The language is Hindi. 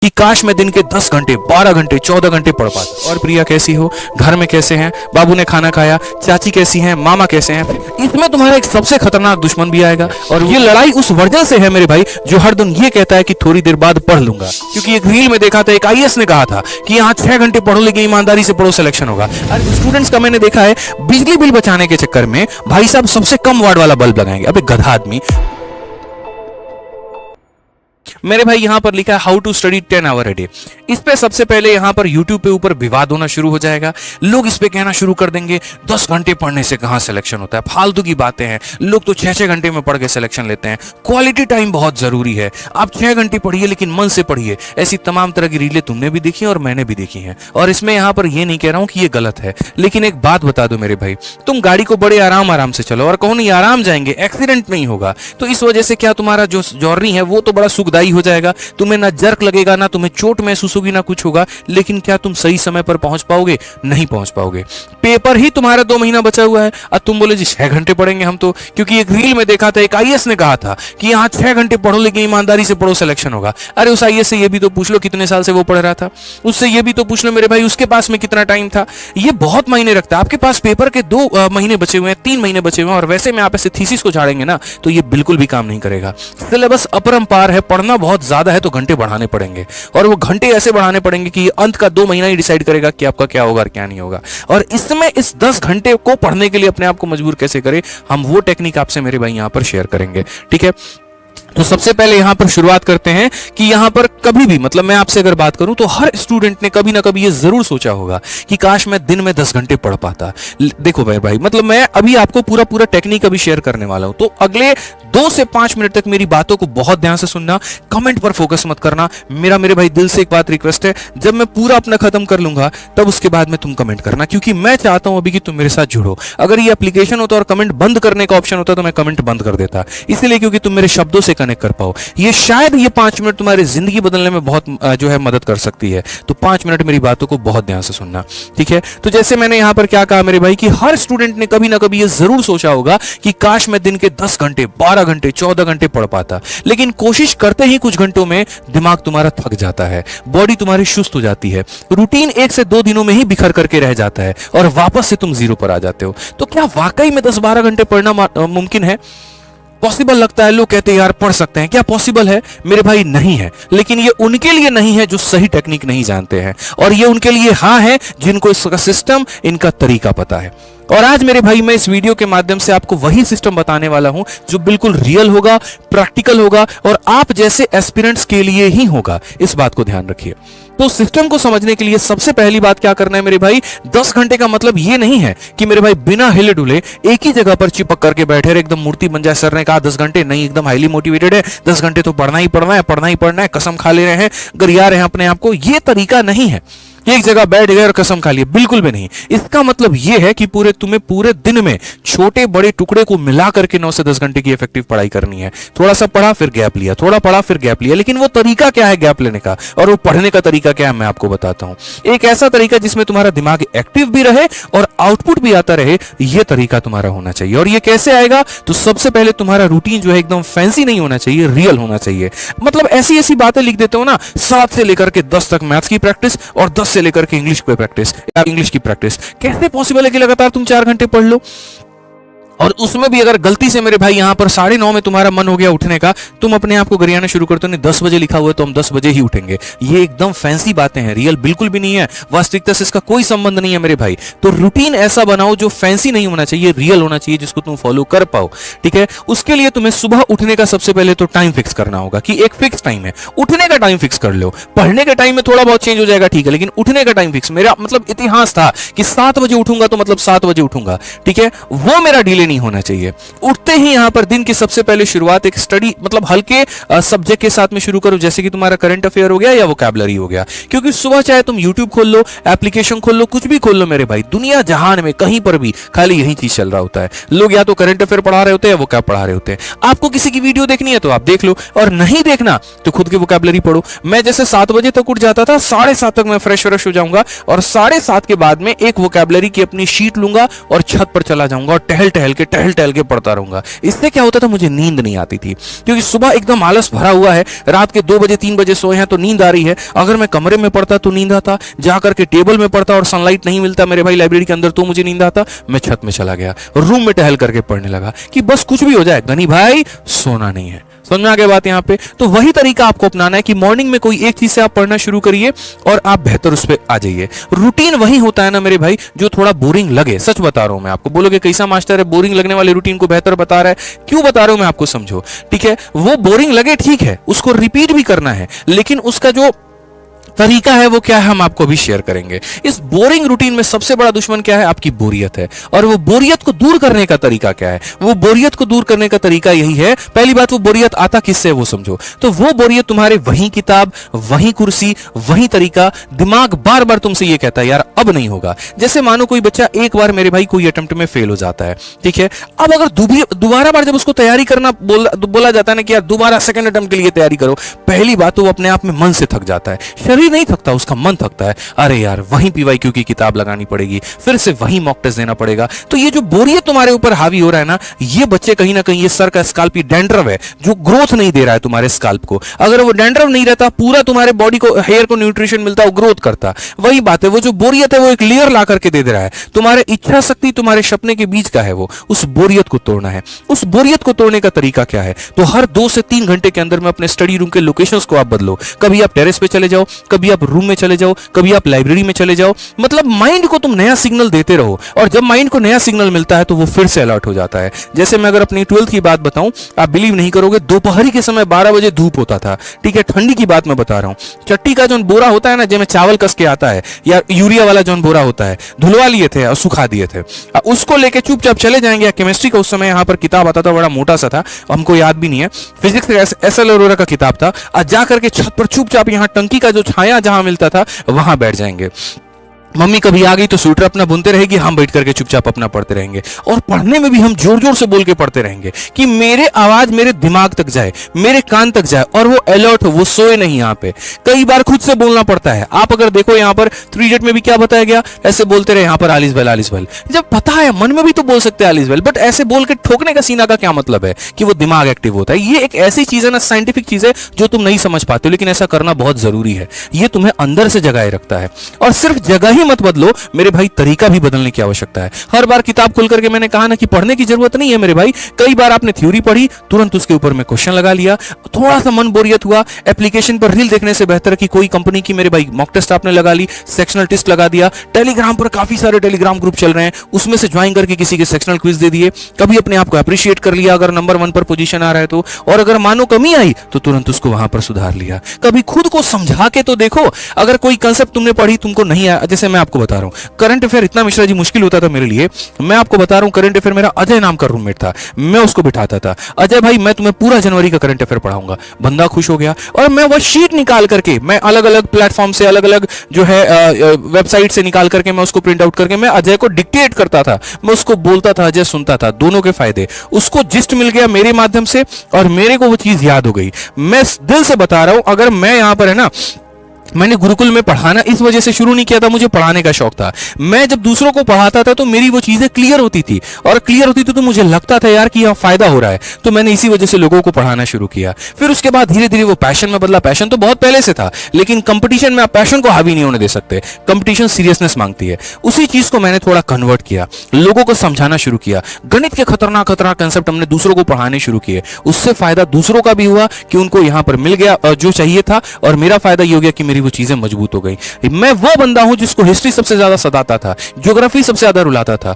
कि काश मैं दिन के 10 घंटे 12 घंटे 14 घंटे पढ़ पाता। और प्रिया कैसी हो, घर में कैसे हैं, बाबू ने खाना खाया, चाची कैसी हैं, मामा कैसे हैं। इसमें तुम्हारा एक सबसे खतरनाक दुश्मन भी आएगा और ये लड़ाई उस वर्जन से है मेरे भाई जो हर दिन ये कहता है कि थोड़ी देर बाद पढ़ लूंगा। क्योंकि एक रील में देखा था, एक आईएएस ने कहा था कि यहाँ 6 घंटे पढ़ो लेकिन ईमानदारी से पढ़ो, सिलेक्शन होगा। और स्टूडेंट्स का मैंने देखा है बिजली बिल बचाने के चक्कर में भाई साहब सबसे कम वाट वाला बल्ब लगाएंगे। अबे गधा आदमी। मेरे भाई यहां पर लिखा है how to study 10 hour a day. इस पे सबसे पहले यहां पर YouTube पे ऊपर विवाद होना शुरू हो जाएगा। लोग इस पे कहना शुरू कर देंगे 10 घंटे पढ़ने से कहां सिलेक्शन होता है, फालतू की बातें हैं। लोग तो 6-6 घंटे में पढ़ के सिलेक्शन लेते हैं। क्वालिटी टाइम बहुत जरूरी है। आप 6 घंटे पढ़िए लेकिन मन से पढ़िए। ऐसी तमाम तरह की रीलें तुमने भी देखी और मैंने भी देखी हैं। और इसमें यहां पर यह नहीं कह रहा हूं कि ये गलत है, लेकिन एक बात बता दो मेरे भाई, तुम गाड़ी को बड़े आराम से चलो और कहो नहीं आराम जाएंगे, एक्सीडेंट नहीं होगा, तो इस वजह से क्या तुम्हारा जो जर्नी है वो तो बड़ा सुखदायी हो जाएगा। तुम्हें ना जर्क लगेगा, ना तुम्हें चोट महसूस होगी, ना कुछ होगा, लेकिन क्या तुम सही समय पर पहुंच पाओगे? नहीं पहुंच पाओगे। पेपर ही तुम्हारा 2 महीना बचा हुआ है और तुम बोले जी 6 घंटे पढ़ेंगे हम तो। क्योंकि एक रील में देखा था, एक आईएएस ने कहा था कि यहाँ 6 घंटे पढ़ो लेकिन ईमानदारी से पढ़ो, सिलेक्शन होगा। अरे उस आईएएस से ये भी तो पूछ लो कितने साल से वो पढ़ रहा था। उससे ये भी तो पूछ लो मेरे भाई उसके पास में कितना टाइम था। ये बहुत मायने रखता है। आपके पास पेपर के 2 महीने बचे हुए हैं, 3 महीने बचे हुए हैं और वैसे में आप ऐसे थीसिस को झाड़ेंगे ना तो ये बिल्कुल भी काम नहीं करेगा। सिलेबस अपरंपार है, पढ़ना बहुत ज्यादा है तो घंटे बढ़ाने पड़ेंगे और वो घंटे ऐसे बढ़ाने पड़ेंगे कि अंत का 2 महीना ही डिसाइड करेगा कि आपका क्या होगा और क्या नहीं होगा। और इसमें इस 10 घंटे को पढ़ने के लिए अपने आप को मजबूर कैसे करें, हम वो टेक्निक आपसे मेरे भाई यहां पर शेयर करेंगे। ठीक है, तो सबसे पहले यहां पर शुरुआत करते हैं कि यहां पर कभी भी मतलब मैं आपसे अगर बात करूं तो हर स्टूडेंट ने कभी ना कभी ये जरूर सोचा होगा कि काश मैं दिन में 10 घंटे पढ़ पाता। देखो भाई मतलब मैं अभी आपको पूरा टेक्निक अभी शेयर करने वाला हूं, तो अगले 2 से 5 मिनट तक मेरी बातों को बहुत ध्यान से सुनना, कमेंट पर फोकस मत करना। मेरे भाई दिल से एक बात रिक्वेस्ट है, जब मैं पूरा अपना खत्म कर लूंगा तब उसके बाद में तुम कमेंट करना, क्योंकि मैं चाहता हूं अभी कि तुम मेरे साथ जुड़ो। अगर ये एप्लीकेशन होता और कमेंट बंद करने का ऑप्शन होता तो मैं कमेंट बंद कर देता, इसलिए क्योंकि तुम मेरे शब्दों से कनेक्ट कर पाओ। ये शायद ये 5 मिनट तुम्हारी जिंदगी बदलने में बहुत जो है मदद कर सकती है। तो 5 मिनट मेरी बातों को बहुत ध्यान से सुनना। ठीक है, तो जैसे मैंने यहां पर क्या कहा मेरे भाई कि हर स्टूडेंट ने कभी ना कभी ये जरूर सोचा होगा कि काश मैं दिन के 10 घंटे 12 घंटे 14 घंटे पढ़ पाता। लेकिन कोशिश करते ही कुछ घंटों में दिमाग तुम्हारा थक जाता है, बॉडी तुम्हारी सुस्त हो जाती है, रूटीन 1 से 2 दिनों में ही बिखर करके रह जाता है और वापस से तुम 0 पर आ जाते हो। तो क्या वाकई में 10-12 घंटे पढ़ना मुमकिन है? पॉसिबल लगता है। लोग कहते हैं यार पढ़ सकते हैं, क्या पॉसिबल है? मेरे भाई नहीं है। लेकिन ये उनके लिए नहीं है जो सही टेक्निक नहीं जानते हैं, और ये उनके लिए हाँ है जिनको इसका सिस्टम, इनका तरीका पता है। और आज मेरे भाई मैं इस वीडियो के माध्यम से आपको वही सिस्टम बताने वाला हूं जो बिल्कुल रियल होगा, प्रैक्टिकल होगा और आप जैसे एस्पिरेंट्स के लिए ही होगा। इस बात को ध्यान रखिए। तो सिस्टम को समझने के लिए सबसे पहली बात क्या करना है मेरे भाई, 10 घंटे का मतलब ये नहीं है कि मेरे भाई बिना हिले डुले एक ही जगह पर चिपक करके बैठे रहे, एकदम मूर्ति बन जाए। सर ने कहा 10 घंटे नहीं, एकदम हाईली मोटिवेटेड है, 10 घंटे तो पढ़ना ही पढ़ना है, पढ़ना ही पढ़ना है, कसम खा ले रहे हैं, गरिया रहे हैं अपने आप को। ये तरीका नहीं है एक जगह बैठ गए और कसम खा लिए, बिल्कुल भी नहीं। इसका मतलब यह है कि तुम्हें पूरे दिन में छोटे बड़े टुकड़े को मिला करके 9 से 10 घंटे की इफेक्टिव पढ़ाई करनी है। थोड़ा सा पढ़ा फिर गैप लिया, थोड़ा पढ़ा फिर गैप लिया। लेकिन वो तरीका क्या है गैप लेने का और वो पढ़ने का तरीका क्या है मैं आपको बताता हूं। एक ऐसा तरीका जिसमें तुम्हारा दिमाग एक्टिव भी रहे और आउटपुट भी आता रहे, यह तरीका तुम्हारा होना चाहिए। और ये कैसे आएगा? तो सबसे पहले तुम्हारा रूटीन जो है एकदम फैंसी नहीं होना चाहिए, रियल होना चाहिए। मतलब ऐसी ऐसी बातें लिख देते हो ना, 7 से लेकर के 10 तक मैथ्स की प्रैक्टिस और 10 से लेकर के इंग्लिश प्रैक्टिस या इंग्लिश की प्रैक्टिस। कैसे पॉसिबल है कि लगातार तुम 4 घंटे पढ़ लो? और उसमें भी अगर गलती से मेरे भाई यहां पर 9:30 में तुम्हारा मन हो गया उठने का, तुम अपने आप को गरियाना शुरू करते हो, नहीं 10 बजे लिखा हुआ है तो हम 10 बजे ही उठेंगे। ये एकदम फैंसी बातें हैं, रियल बिल्कुल भी नहीं है, वास्तविकता से इसका कोई संबंध नहीं है मेरे भाई। तो रूटीन ऐसा बनाओ जो फैंसी नहीं होना चाहिए, रियल होना चाहिए, जिसको तुम फॉलो कर पाओ। ठीक है, उसके लिए तुम्हें सुबह उठने का सबसे पहले तो टाइम फिक्स करना होगा कि एक फिक्स टाइम है, उठने का टाइम फिक्स कर लो। पढ़ने के टाइम में थोड़ा बहुत चेंज हो जाएगा, ठीक है, लेकिन उठने का टाइम फिक्स। मेरा मतलब इतिहास था कि 7 बजे उठूंगा तो मतलब 7 बजे उठूंगा, ठीक है, वो मेरा डिले नहीं होना चाहिए। उठते ही यहां पर दिन की सबसे पहले शुरुआत एक स्टडी मतलब हल्के सब्जेक्ट के साथ में शुरू करो, जैसे कि तुम्हारा करंट अफेयर हो गया या वोकैबुलरी हो गया। क्योंकि सुबह चाहे तुम YouTube खोल लो, एप्लीकेशन खोल लो, कुछ भी खोल लो मेरे भाई, दुनिया जहान में कहीं पर भी खाली यही चीज चल रहा होता है। लोग या तो करंट अफेयर पढ़ा रहे होते हैं या वोकैब पढ़ा रहे होते हैं। आपको किसी की वीडियो देखनी है तो आप देख लो, और नहीं देखना तो खुद की वोकैबुलरी पढ़ो। मैं जैसे 7 बजे तक उठ जाता था, 7:30 तक मैं फ्रेश हो जाऊंगा और 7:30 के बाद में एक वोकैबुलरी की अपनी शीट लूंगा और छत पर चला जाऊंगा और टहल टहल के टहल के पढ़ता रहूंगा। इससे क्या होता था, मुझे नींद नहीं आती थी, क्योंकि सुबह एकदम आलस भरा हुआ है, रात के 2 बजे 3 बजे सोए हैं तो नींद आ रही है। अगर मैं कमरे में पढ़ता तो नींद आता, जाकर के टेबल में पढ़ता और सनलाइट नहीं मिलता मेरे भाई लाइब्रेरी के अंदर तो मुझे नींद आता। मैं छत में चला गया, रूम में टहल करके पढ़ने लगा कि बस कुछ भी हो जाए गनी भाई सोना नहीं है। समझ में आ गया बात यहाँ पे? तो वही तरीका आपको अपनाना है कि मॉर्निंग में कोई एक चीज से आप पढ़ना शुरू करिए और आप बेहतर उस पर आ जाइए। रूटीन वही होता है ना मेरे भाई जो थोड़ा बोरिंग लगे। सच बता रहा हूं मैं आपको, बोलोगे कैसा मास्टर है बोरिंग लगने वाले रूटीन को बेहतर बता रहा है। क्यों बता रहा हूं मैं आपको, समझो। ठीक है, वो बोरिंग लगे ठीक है, उसको रिपीट भी करना है, लेकिन उसका जो तरीका है वो क्या है हम आपको अभी शेयर करेंगे। इस बोरिंग रूटीन में सबसे बड़ा दुश्मन क्या है, आपकी बोरियत है। और वो बोरियत को दूर करने का तरीका क्या है, वो बोरियत को दूर करने का तरीका यही है। पहली बात, वो बोरियत आता किससे वो समझो। तो वो बोरियत तुम्हारे वही किताब, वही कुर्सी, वही तरीका, दिमाग बार बार तुमसे ये कहता है यार अब नहीं होगा। जैसे मानो कोई बच्चा एक बार मेरे भाई कोई अटेम्प्ट में फेल हो जाता है, ठीक है, अब अगर दोबारा बार जब उसको तैयारी करना बोला जाता है ना कि यार दोबारा सेकंड अटेम्प्ट के लिए तैयारी करो, पहली बात तो वो अपने आप में मन से थक जाता है, शरीर नहीं थकता, उसका मन थकता है। अरे यार वहीं पीवाईक्यू की किताब लगानी पड़ेगी, फिर से वहीं मॉक टेस्ट देना पड़ेगा। तो ये जो बोरियत तुम्हारे ऊपर हावी हो रहा है ना, ये बच्चे कहीं ना कहीं ये सर का स्काल्प डैंड्रफ है जो ग्रोथ नहीं दे रहा है तुम्हारे स्काल्प को। अगर वो डैंड्रफ नहीं रहता, पूरा तुम्हारे बॉडी को हेयर को न्यूट्रिशन मिलता, वो ग्रोथ करता। वही बात है, वो जो बोरियत है वो एक लेयर ला करके दे रहा है। तुम्हारे इच्छा शक्ति तुम्हारे सपने के बीच का है, वो उस बोरियत को तोड़ना है। उस बोरियत को तोड़ने का तरीका क्या है, तो हर 2 से 3 घंटे के अंदर में अपने स्टडी रूम के लोकेशंस को आप बदलो। कभी आप टेरेस पे चले जाओ, कभी आप रूम में चले जाओ, कभी आप लाइब्रेरी में चले जाओ। मतलब माइंड को तुम नया सिग्नल देते रहो, और जब माइंड को नया सिग्नल मिलता है तो वो फिर से अलर्ट हो जाता है। जैसे मैं अगर अपनी 12th की बात बताऊं, आप बिलीव नहीं करोगे, दोपहर के समय 12 बजे धूप होता था, ठीक है, ठंडी की बात मैं बता रहा हूं। चट्टी का जो बोरा होता है ना, जिसमें चावल कस के आता है, या यूरिया वाला जो बोरा होता है, धुलवा लिए थे और सुखा दिए थे, उसको लेके चुपचाप चले जाएंगे। केमिस्ट्री का उस समय यहाँ पर किताब आता था, बड़ा मोटा सा था, हमको याद भी नहीं है, फिजिक्स एसएल अरोरा का किताब था। आज जा करके छत पर चुपचाप यहाँ टंकी का जो छाया जहां मिलता था वहां बैठ जाएंगे। मम्मी कभी आ गई तो स्वेटर अपना बुनते रहेगी, हम बैठ करके चुपचाप अपना पढ़ते रहेंगे। और पढ़ने में भी हम जोर जोर से बोल के पढ़ते रहेंगे कि मेरे आवाज मेरे दिमाग तक जाए, मेरे कान तक जाए, और वो अलर्ट हो, वो सोए नहीं। यहाँ पे कई बार खुद से बोलना पड़ता है। आप अगर देखो यहाँ पर 3 इडियट में भी क्या बताया गया, ऐसे बोलते रहे यहाँ पर आलिस बेल। जब पता है मन में भी तो बोल सकते हैं आलिस बेल, बट ऐसे बोल के ठोकने का सीना का क्या मतलब है कि वो दिमाग एक्टिव होता है। ये एक ऐसी चीज है ना, साइंटिफिक चीज है जो तुम नहीं समझ पाते हो, लेकिन ऐसा करना बहुत जरूरी है। ये तुम्हें अंदर से जगाए रखता है। और सिर्फ जगह ही मत बदलो मेरे भाई, तरीका भी बदलने की आवश्यकता है। हर बार किताब खोल करके मैंने कहा ना कि पढ़ने की जरूरत नहीं है मेरे भाई। कई बार आपने थ्योरी पढ़ी, तुरंत उसके ऊपर में क्वेश्चन लगा लिया, थोड़ा सा मन बोरियत हुआ, एप्लीकेशन पर रील देखने से बेहतर कि कोई कंपनी की मेरे भाई मॉक टेस्ट आपने लगा ली, सेक्शनल टेस्ट लगा दिया। टेलीग्राम पर काफी सारे टेलीग्राम ग्रुप चल रहे हैं, उसमें से ज्वाइन करके किसी के सेक्शनल क्विज दे दिए। कभी अपने आप को अप्रिशिएट कर लिया अगर नंबर 1 पर पोजीशन आ रहा है तो, और अगर मानो कमी आई तो तुरंत उसको वहां पर सुधार लिया। कभी खुद को समझा के तो देखो, अगर कोई कंसेप्ट तुमने पढ़ी तुमको नहीं आया, जैसे मैं आपको बता रहा हूं करंट अफेयर इतना मिश्रा जी मुश्किल होता था मेरे लिए। मैं आपको बता रहा हूं, करंट अफेयर मेरा अजय नाम का रूममेट था, मैं उसको बिठाता था, अजय भाई मैं तुम्हें पूरा जनवरी का करंट अफेयर पढ़ाऊंगा। बंदा खुश हो गया, और मैं वो शीट निकाल करके, मैं अलग अलग प्लेटफॉर्म से, अलग अलग जो है वेबसाइट से निकाल करके मैं उसको प्रिंट आउट करके मैं अजय को डिक्टेट करता था, मैं उसको बोलता था, अजय सुनता था। दोनों के फायदे, उसको जिस्ट मिल गया मेरे माध्यम से, और मेरे को वो चीज याद हो गई। मैं दिल से बता रहा हूं, अगर मैं यहां पर है ना, मैंने गुरुकुल में पढ़ाना इस वजह से शुरू नहीं किया था, मुझे पढ़ाने का शौक था। मैं जब दूसरों को पढ़ाता था तो मेरी वो चीजें क्लियर होती थी, और क्लियर होती थी तो मुझे लगता था यार कि यहां फायदा हो रहा है, तो मैंने इसी वजह से लोगों को पढ़ाना शुरू किया। फिर उसके बाद धीरे धीरे वो पैशन में बदला। पैशन तो बहुत पहले से था, लेकिन कंपटीशन में आप पैशन को हावी नहीं होने दे सकते, कंपटीशन सीरियसनेस मांगती है। उसी चीज को मैंने थोड़ा कन्वर्ट किया, लोगों को समझाना शुरू किया। गणित के खतरनाक खतरनाक कंसेप्ट हमने दूसरों को पढ़ाने शुरू किए। उससे फायदा दूसरों का भी हुआ कि उनको यहां पर मिल गया जो चाहिए था, और मेरा फायदा ये हो गया कि मेरी वो चीजें मजबूत हो गई। मैं वो बंदा हूं जिसको हिस्ट्री सबसे ज्यादा सताता था, ज्योग्राफी सबसे ज्यादा रुलाता था।